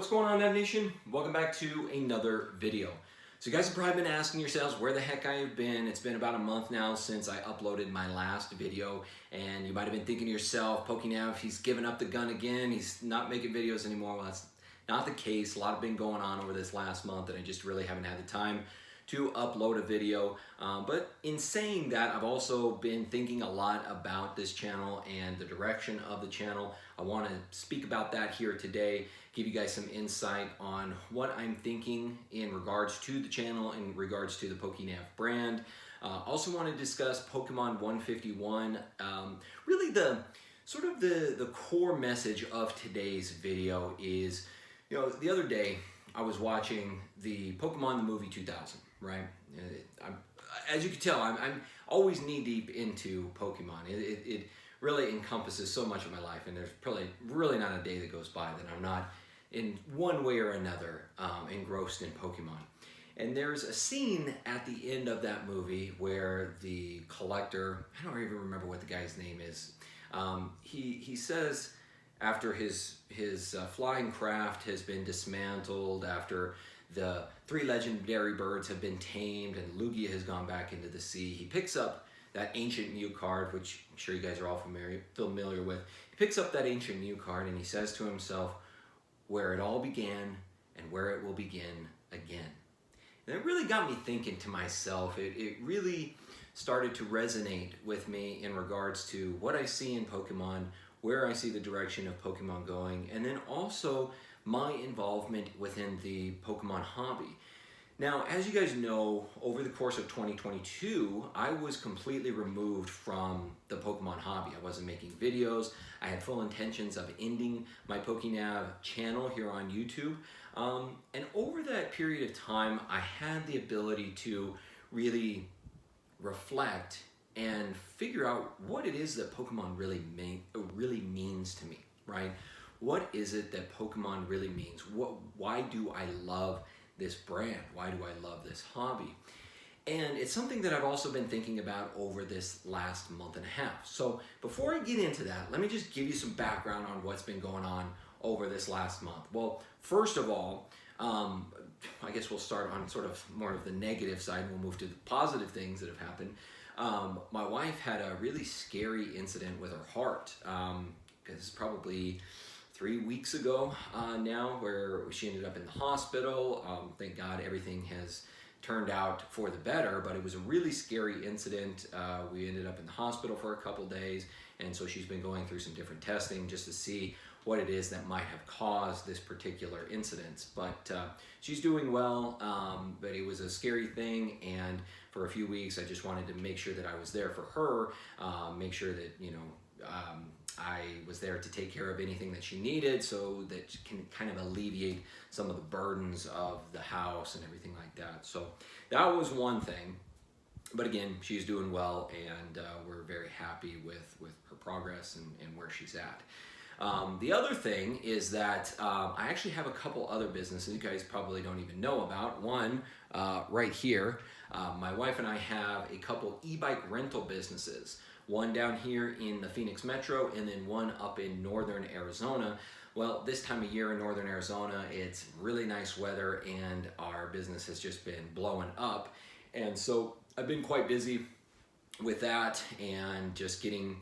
What's going on, Nav Nation? Welcome back to another video. So you guys have probably been asking yourselves where the heck I have been. It's been about a month now since I uploaded my last video, and you might have been thinking to yourself, PokéNav, he's given up the gun again. He's not making videos anymore. Well, that's not the case. A lot has been going on over this last month, and I just really haven't had the time to upload a video. But in saying that, I've also been thinking a lot about this channel and the direction of the channel. I want to speak about that here today, give you guys some insight on what I'm thinking in regards to the channel, in regards to the PokéNav brand. Also want to discuss Pokemon 151. Really the core message of today's video is, the other day I was watching the Pokemon the movie 2000, right? As you can tell, I'm always knee deep into Pokemon. It really encompasses so much of my life, and there's probably really not a day that goes by that I'm not in one way or another engrossed in Pokemon. And there's a scene at the end of that movie where the collector, I don't even remember what the guy's name is, he says after his flying craft has been dismantled, after the 3 legendary birds have been tamed and Lugia has gone back into the sea, he picks up that ancient Mew card, which I'm sure you guys are all familiar with. He picks up that ancient Mew card and he says to himself, where it all began and where it will begin again. And it really got me thinking to myself. It really started to resonate with me in regards to what I see in Pokemon, where I see the direction of Pokemon going, and then also my involvement within the Pokemon hobby. Now, as you guys know, over the course of 2022, I was completely removed from the Pokemon hobby. I wasn't making videos. I had full intentions of ending my PokéNav channel here on YouTube. And over that period of time, I had the ability to really reflect and figure out what it is that Pokemon really means to me, right? What is it that Pokemon really means? Why do I love this brand? Why do I love this hobby? And it's something that I've also been thinking about over this last month and a half. So before I get into that, let me just give you some background on what's been going on over this last month. Well, first of all, I guess we'll start on sort of more of the negative side and we'll move to the positive things that have happened. My wife had a really scary incident with her heart. It's probably 3 weeks ago now, where she ended up in the hospital. Thank God everything has turned out for the better, but it was a really scary incident. We ended up in the hospital for a couple days, and so she's been going through some different testing just to see what it is that might have caused this particular incident. But she's doing well, but it was a scary thing, and for a few weeks I just wanted to make sure that I was there for her, make sure that, I was there to take care of anything that she needed so that she can kind of alleviate some of the burdens of the house and everything like that. So that was one thing. But again, she's doing well, and we're very happy with her progress and where she's at. The other thing is that I actually have a couple other businesses you guys probably don't even know about. One right here, my wife and I have a couple e-bike rental businesses. One down here in the Phoenix Metro, and then one up in northern Arizona. Well, this time of year in northern Arizona, it's really nice weather, and our business has just been blowing up. And so I've been quite busy with that and just getting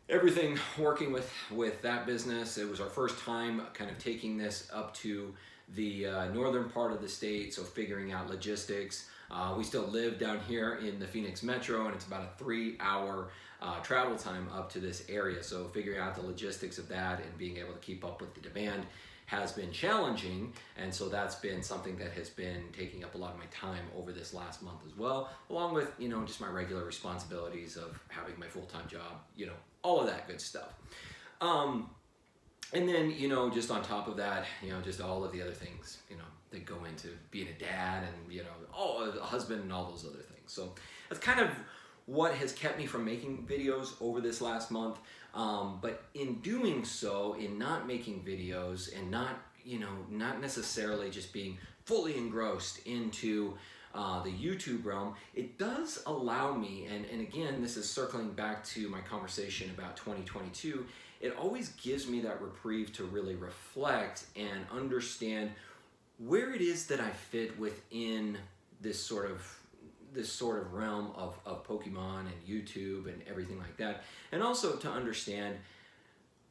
everything working with that business. It was our first time kind of taking this up to the northern part of the state, so figuring out logistics. We still live down here in the Phoenix Metro, and it's about a 3-hour travel time up to this area. So figuring out the logistics of that and being able to keep up with the demand has been challenging, and so that's been something that has been taking up a lot of my time over this last month as well, along with, just my regular responsibilities of having my full-time job, all of that good stuff. And then, just on top of that, just all of the other things, that go into being a dad and, a husband and all those other things. So that's kind of what has kept me from making videos over this last month. But in doing so, in not making videos and not necessarily just being fully engrossed into the YouTube realm, it does allow me, and again, this is circling back to my conversation about 2022, it always gives me that reprieve to really reflect and understand where it is that I fit within this sort of realm of Pokemon and YouTube and everything like that. And also to understand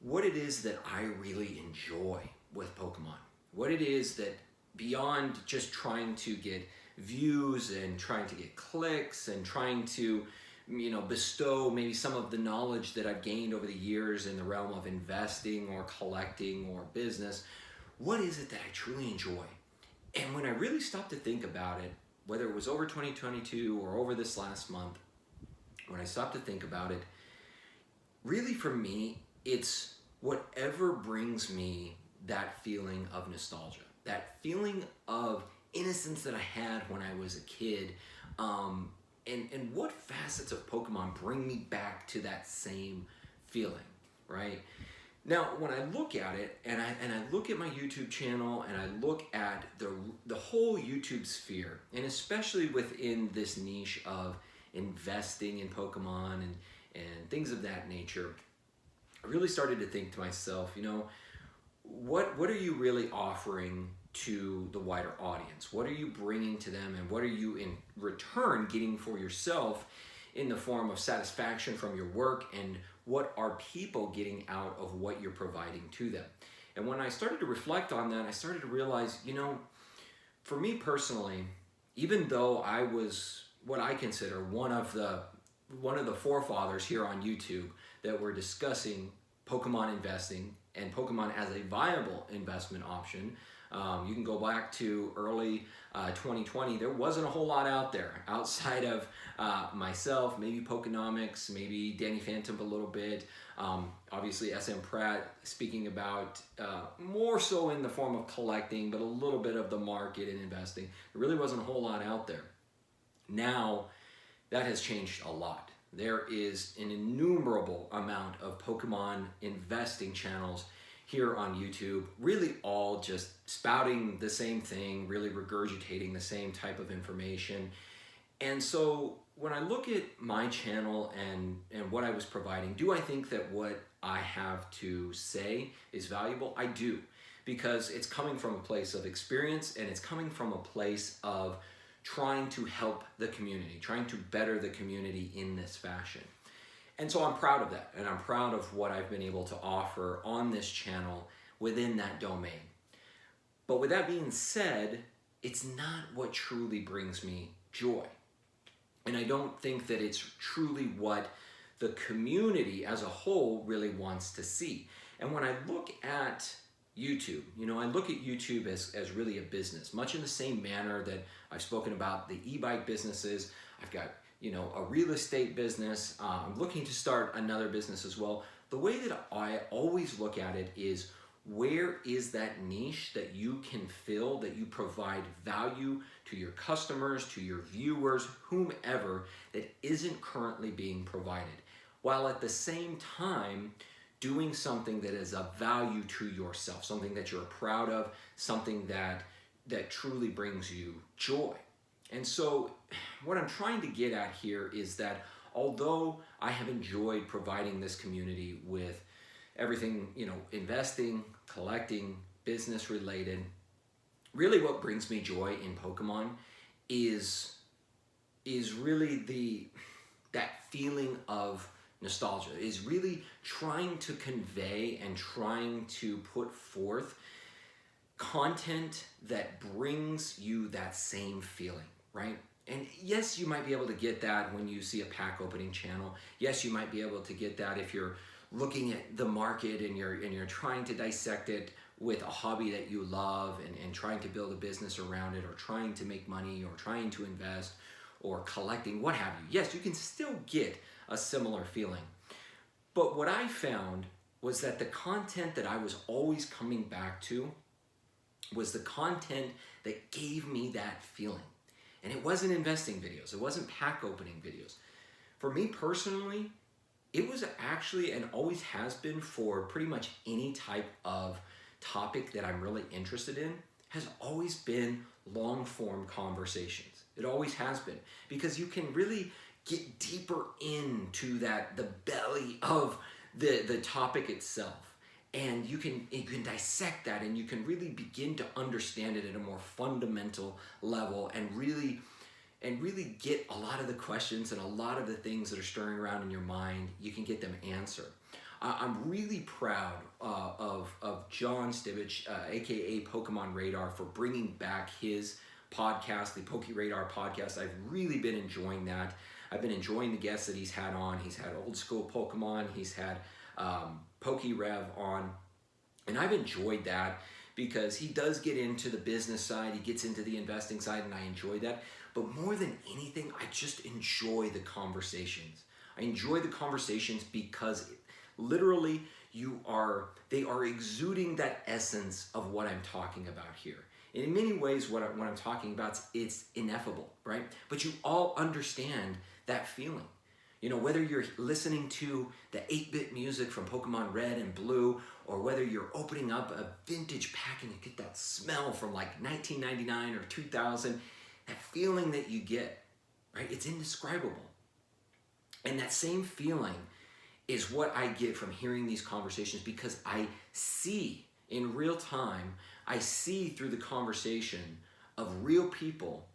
what it is that I really enjoy with Pokemon. What it is that beyond just trying to get views and trying to get clicks and trying to bestow maybe some of the knowledge that I've gained over the years in the realm of investing or collecting or business, what is it that I truly enjoy? And when I really stopped to think about it, whether it was over 2022 or over this last month, when I stopped to think about it, really for me, it's whatever brings me that feeling of nostalgia, that feeling of innocence that I had when I was a kid, and what facets of Pokemon bring me back to that same feeling, right? Now, when I look at it, and I look at my YouTube channel, and I look at the whole YouTube sphere, and especially within this niche of investing in Pokemon and things of that nature, I really started to think to myself, what are you really offering to the wider audience? What are you bringing to them, and what are you in return getting for yourself in the form of satisfaction from your work, and what are people getting out of what you're providing to them? And when I started to reflect on that, I started to realize, for me personally, even though I was what I consider one of the forefathers here on YouTube that were discussing Pokemon investing and Pokemon as a viable investment option. You can go back to early 2020. There wasn't a whole lot out there outside of myself, maybe Pokenomics, maybe Danny Phantom a little bit. Obviously, SM Pratt speaking about more so in the form of collecting, but a little bit of the market and investing. There really wasn't a whole lot out there. Now, that has changed a lot. There is an innumerable amount of Pokemon investing channels here on YouTube, really all just spouting the same thing, really regurgitating the same type of information. And so when I look at my channel and what I was providing, do I think that what I have to say is valuable? I do, because it's coming from a place of experience, and it's coming from a place of trying to help the community, trying to better the community in this fashion. And so I'm proud of that, and I'm proud of what I've been able to offer on this channel within that domain. But with that being said, it's not what truly brings me joy. And I don't think that it's truly what the community as a whole really wants to see. And when I look at YouTube, I look at YouTube as really a business, much in the same manner that I've spoken about the e-bike businesses. I've got a real estate business. I'm looking to start another business as well. The way that I always look at it is, where is that niche that you can fill, that you provide value to your customers, to your viewers, whomever, that isn't currently being provided, while at the same time doing something that is of value to yourself, something that you're proud of, something that truly brings you joy. And so what I'm trying to get at here is that although I have enjoyed providing this community with everything, investing, collecting, business related, really what brings me joy in Pokemon is really that feeling of nostalgia, is really trying to convey and trying to put forth content that brings you that same feeling, right? And yes, you might be able to get that when you see a pack opening channel. Yes, you might be able to get that if you're looking at the market and you're trying to dissect it with a hobby that you love and trying to build a business around it, or trying to make money, or trying to invest, or collecting, what have you. Yes, you can still get a similar feeling. But what I found was that the content that I was always coming back to was the content that gave me that feeling. And it wasn't investing videos. It wasn't pack opening videos. For me personally, it was actually, and always has been for pretty much any type of topic that I'm really interested in, has always been long form conversations. It always has been, because you can really get deeper into the belly of the topic itself. And you can dissect that, and you can really begin to understand it at a more fundamental level, and really get a lot of the questions and a lot of the things that are stirring around in your mind, you can get them answered. I'm really proud of John Stibich, aka Pokemon Radar, for bringing back his podcast, the Poke Radar podcast. I've really been enjoying that. I've been enjoying the guests that he's had on. He's had old school Pokemon, he's had PokéRev on, and I've enjoyed that because he does get into the business side, he gets into the investing side, and I enjoy that. But more than anything, I just enjoy the conversations. I enjoy the conversations because literally they are exuding that essence of what I'm talking about here. And in many ways, what I'm talking about, it's ineffable, right? But you all understand that feeling. You know, whether you're listening to the 8-bit music from Pokemon Red and Blue, or whether you're opening up a vintage pack and you get that smell from like 1999 or 2000, that feeling that you get, right? It's indescribable. And that same feeling is what I get from hearing these conversations, because I see in real time, I see through the conversation of real people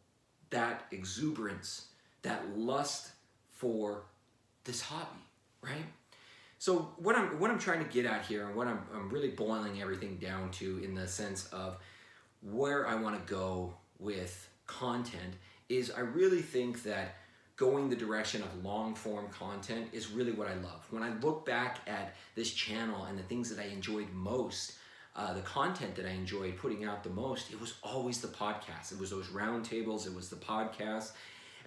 that exuberance, that lust for this hobby, right? So what I'm trying to get at here, and what I'm really boiling everything down to in the sense of where I want to go with content, is I really think that going the direction of long form content is really what I love. When I look back at this channel and the things that I enjoyed most, the content that I enjoyed putting out the most, it was always the podcast. It was those roundtables, it was the podcast.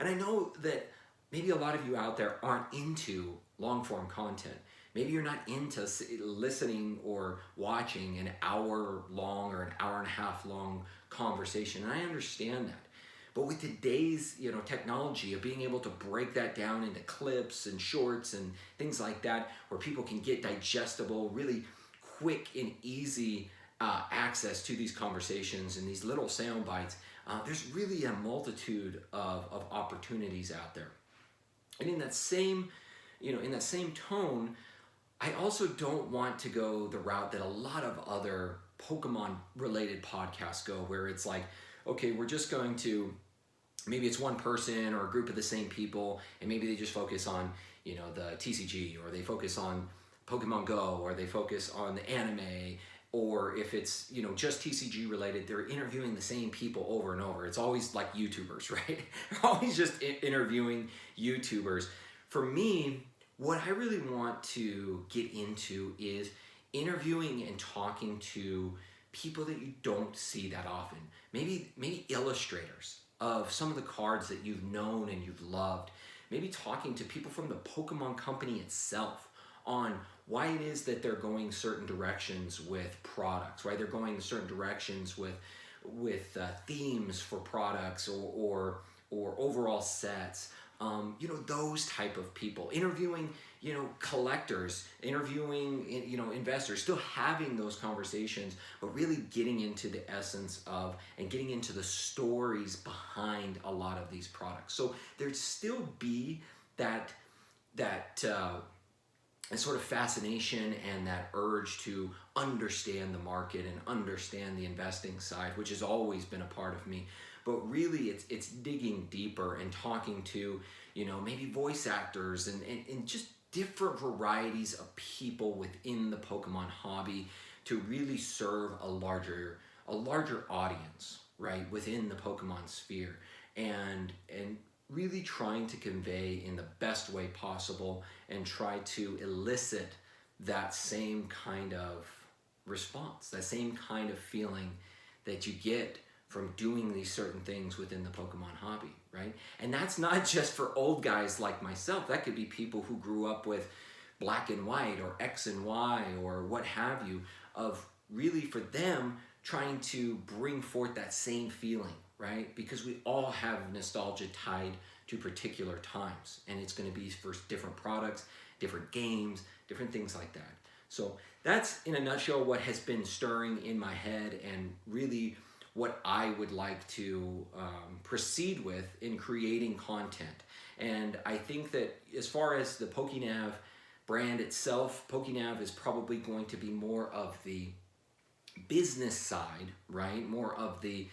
And I know that maybe a lot of you out there aren't into long form content. Maybe you're not into listening or watching an hour long or an hour and a half long conversation. And I understand that. But with today's, technology of being able to break that down into clips and shorts and things like that, where people can get digestible, really quick and easy access to these conversations and these little sound bites, there's really a multitude of opportunities out there. And in that same tone, I also don't want to go the route that a lot of other Pokemon related podcasts go, where it's like, okay, we're just going to, maybe it's one person or a group of the same people, and maybe they just focus on, the TCG, or they focus on Pokemon Go, or they focus on the anime, or if it's, just TCG related, they're interviewing the same people over and over. It's always like YouTubers, right? They're always just interviewing YouTubers. For me, what I really want to get into is interviewing and talking to people that you don't see that often. Maybe illustrators of some of the cards that you've known and you've loved. Maybe talking to people from the Pokemon company itself on why it is that they're going certain directions with products, why they're going certain directions with themes for products or overall sets. Those type of people. Interviewing, collectors, interviewing, investors, still having those conversations, but really getting into the essence of and getting into the stories behind a lot of these products. So there'd still be that sort of fascination and that urge to understand the market and understand the investing side, which has always been a part of me. But really, it's digging deeper and talking to, maybe voice actors and just different varieties of people within the Pokemon hobby to really serve a larger audience, right, within the Pokemon sphere, and really trying to convey in the best way possible and try to elicit that same kind of response, that same kind of feeling that you get from doing these certain things within the Pokemon hobby, right? And that's not just for old guys like myself. That could be people who grew up with Black and White or X and Y or what have you, of really for them trying to bring forth that same feeling, right? Because we all have nostalgia tied to particular times, and it's going to be for different products, different games, different things like that. So that's in a nutshell what has been stirring in my head, and really what I would like to proceed with in creating content. And I think that as far as the PokéNav brand itself, PokéNav is probably going to be more of the business side, right? More of the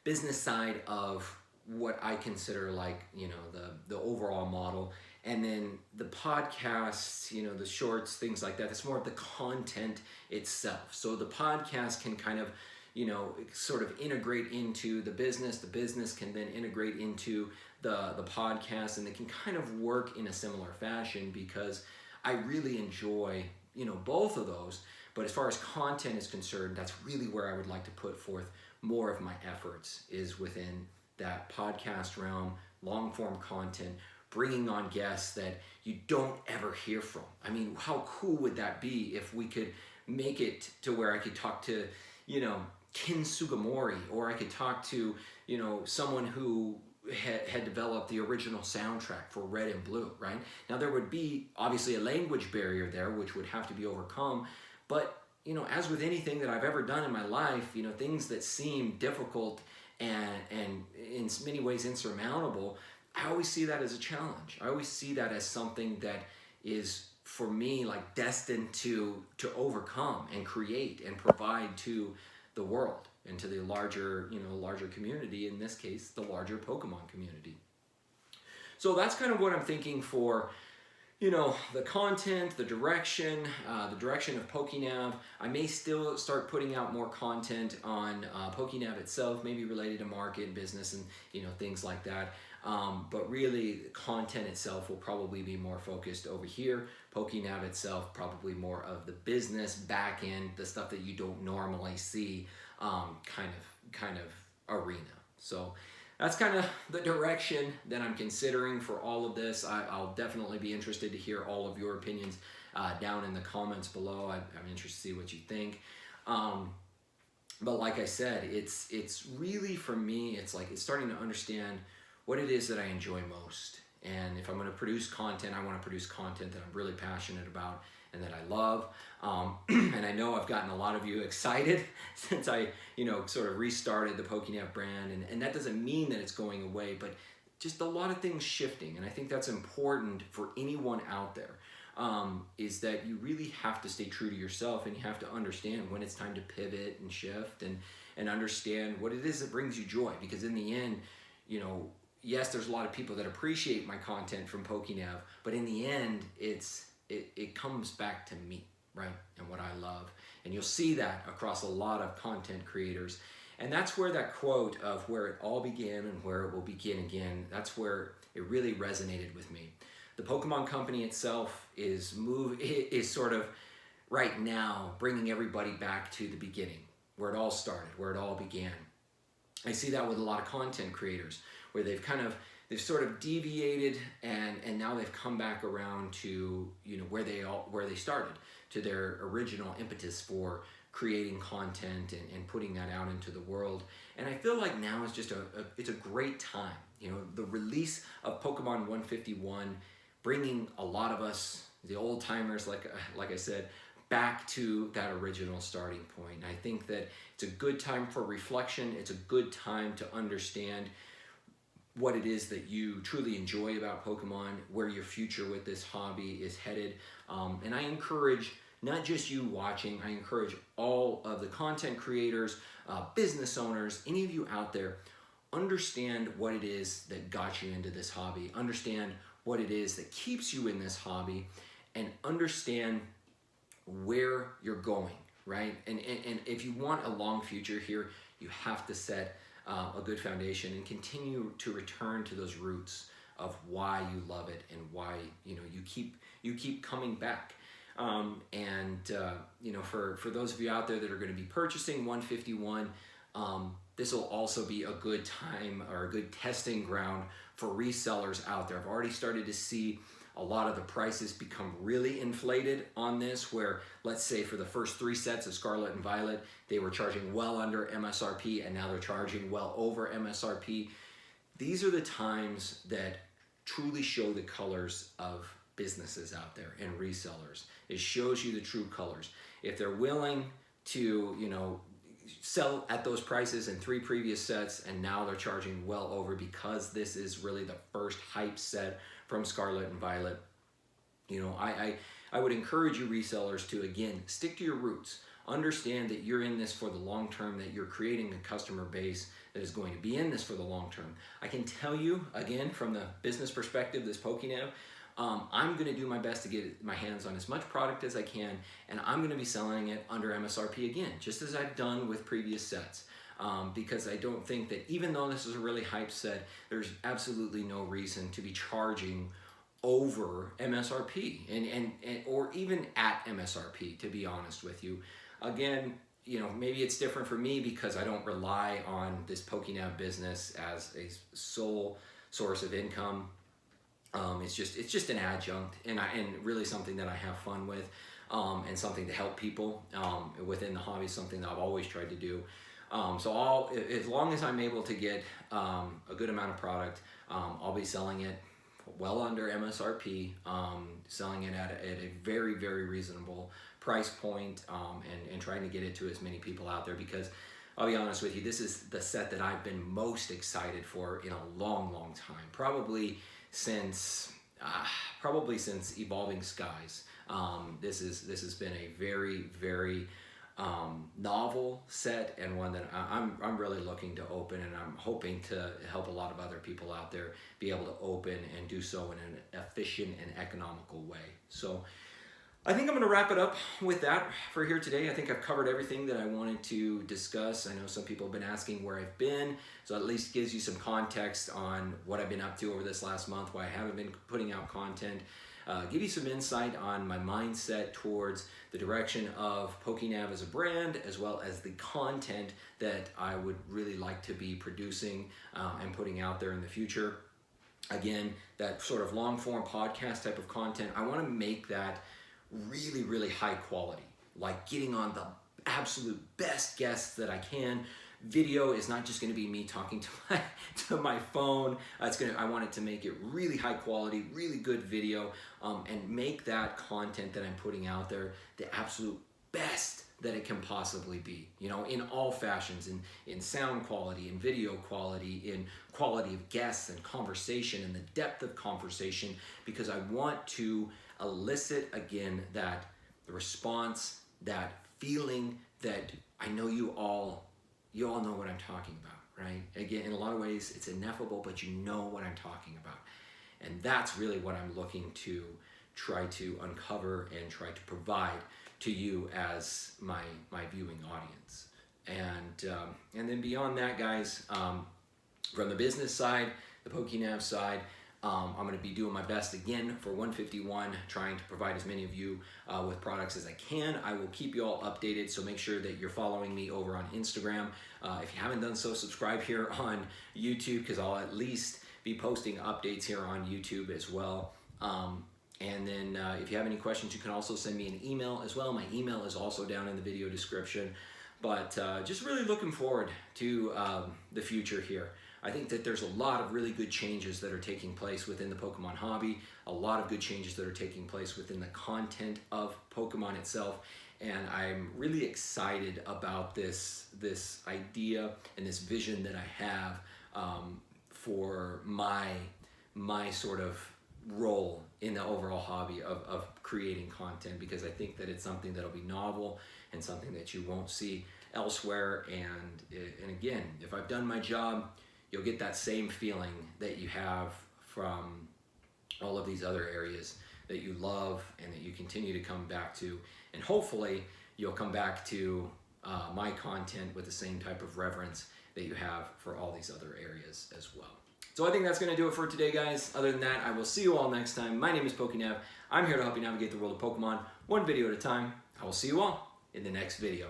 business side of what I consider like, you know, the overall model. And then the podcasts, you know, the shorts, things like that, it's more of the content itself. So the podcast can kind of, you know, sort of integrate into the business can then integrate into the podcast, and they can kind of work in a similar fashion, because I really enjoy, you know, both of those. But as far as content is concerned, that's really where I would like to put forth more of my efforts, is within that podcast realm, long form content, bringing on guests that you don't ever hear from. I mean, how cool would that be if we could make it to where I could talk to, you know, Ken Sugimori, or I could talk to, you know, someone who had developed the original soundtrack for Red and Blue, right? Now there would be obviously a language barrier there, which would have to be overcome. But, you know, as with anything that I've ever done in my life, you know, things that seem difficult and in many ways insurmountable, I always see that as a challenge. I always see that as something that is, for me, like destined to overcome and create and provide to the world and to the larger, you know, larger community, in this case, the larger Pokemon community. So that's kind of what I'm thinking for, you know, the content, the direction of PokéNav. I may still start putting out more content on PokéNav itself, maybe related to market, business, and, you know, things like that. But really, the content itself will probably be more focused over here. PokéNav itself, probably more of the business back end, the stuff that you don't normally see, kind of arena. So that's kind of the direction that I'm considering for all of this. I'll definitely be interested to hear all of your opinions down in the comments below. I'm interested to see what you think. But like I said, it's really, for me, it's starting to understand what it is that I enjoy most. And if I'm going to produce content, I want to produce content that I'm really passionate about and that I love. And I know I've gotten a lot of you excited since I, you know, sort of restarted the PokéNav brand. And that doesn't mean that it's going away, but just a lot of things shifting. And I think that's important for anyone out there, is that you really have to stay true to yourself, and you have to understand when it's time to pivot and shift, and understand what it is that brings you joy. Because in the end, you know, yes, there's a lot of people that appreciate my content from PokéNav, but in the end, it comes back to me, right? And what I love. And you'll see that across a lot of content creators. And that's where that quote of where it all began and where it will begin again, that's where it really resonated with me. The Pokemon Company itself is sort of right now bringing everybody back to the beginning, where it all started, where it all began. I see that with a lot of content creators, where they've sort of deviated, and now they've come back around to, you know, where they started, to their original impetus for creating content and putting that out into the world. And I feel like now is just it's a great time. You know, the release of Pokemon 151, bringing a lot of us, the old timers, like I said, back to that original starting point. And I think that it's a good time for reflection. It's a good time to understand what it is that you truly enjoy about Pokemon, where your future with this hobby is headed. And I encourage not just you watching, I encourage all of the content creators, business owners, any of you out there, understand what it is that got you into this hobby, understand what it is that keeps you in this hobby, and understand where you're going, right? And if you want a long future here, you have to set a good foundation and continue to return to those roots of why you love it and why, you know, you keep coming back. You know, for those of you out there that are going to be purchasing 151, this will also be a good time or a good testing ground for resellers out there. I've already started to see a lot of the prices become really inflated on this, where, let's say, for the first 3 sets of Scarlet and Violet, they were charging well under MSRP, and now they're charging well over MSRP. These are the times that truly show the colors of businesses out there and resellers. It shows you the true colors. If they're willing to, you know, sell at those prices in 3 previous sets, and now they're charging well over because this is really the first hype set from Scarlet and Violet. You know, I I would encourage you resellers to, again, stick to your roots. Understand that you're in this for the long term, that you're creating a customer base that is going to be in this for the long term. I can tell you, again, from the business perspective, this PokéNav, I'm going to do my best to get my hands on as much product as I can, and I'm going to be selling it under MSRP again, just as I've done with previous sets. Because I don't think that, even though this is a really hype set, there's absolutely no reason to be charging over MSRP and or even at MSRP, to be honest with you. Again, you know, maybe it's different for me because I don't rely on this PokéNav business as a sole source of income. It's just an adjunct, and really something that I have fun with, and something to help people within the hobby, something that I've always tried to do. So as long as I'm able to get a good amount of product, I'll be selling it well under MSRP, selling it at a very, very reasonable price point, and trying to get it to as many people out there, because I'll be honest with you, this is the set that I've been most excited for in a long, long time. Probably since Evolving Skies. This has been a very, very novel set, and one that I'm really looking to open, and I'm hoping to help a lot of other people out there be able to open and do so in an efficient and economical way. So I think I'm going to wrap it up with that for here today. I think I've covered everything that I wanted to discuss. I know some people have been asking where I've been, so at least gives you some context on what I've been up to over this last month, why I haven't been putting out content. Give you some insight on my mindset towards the direction of PokéNav as a brand, as well as the content that I would really like to be producing and putting out there in the future. Again, that sort of long form podcast type of content, I want to make that really, really high quality, like getting on the absolute best guests that I can. Video is not just going to be me talking to my phone. I want it to make it really high quality, really good video, and make that content that I'm putting out there the absolute best that it can possibly be. You know, in all fashions, in sound quality, in video quality, in quality of guests and conversation, and the depth of conversation, because I want to elicit again that response, that feeling that I know you all know what I'm talking about, right? Again, in a lot of ways, it's ineffable, but you know what I'm talking about. And that's really what I'm looking to try to uncover and try to provide to you as my viewing audience. And then beyond that, guys, from the business side, the PokéNav side, I'm going to be doing my best again for 151, trying to provide as many of you with products as I can. I will keep you all updated, so make sure that you're following me over on Instagram. If you haven't done so, subscribe here on YouTube, because I'll at least be posting updates here on YouTube as well. And then if you have any questions, you can also send me an email as well. My email is also down in the video description. But just really looking forward to the future here. I think that there's a lot of really good changes that are taking place within the Pokemon hobby, a lot of good changes that are taking place within the content of Pokemon itself, and I'm really excited about this idea and this vision that I have for my sort of role in the overall hobby of creating content, because I think that it's something that'll be novel and something that you won't see elsewhere. And again, if I've done my job, you'll get that same feeling that you have from all of these other areas that you love and that you continue to come back to. And hopefully you'll come back to my content with the same type of reverence that you have for all these other areas as well. So I think that's going to do it for today, guys. Other than that, I will see you all next time. My name is PokéNav. I'm here to help you navigate the world of Pokemon one video at a time. I will see you all in the next video.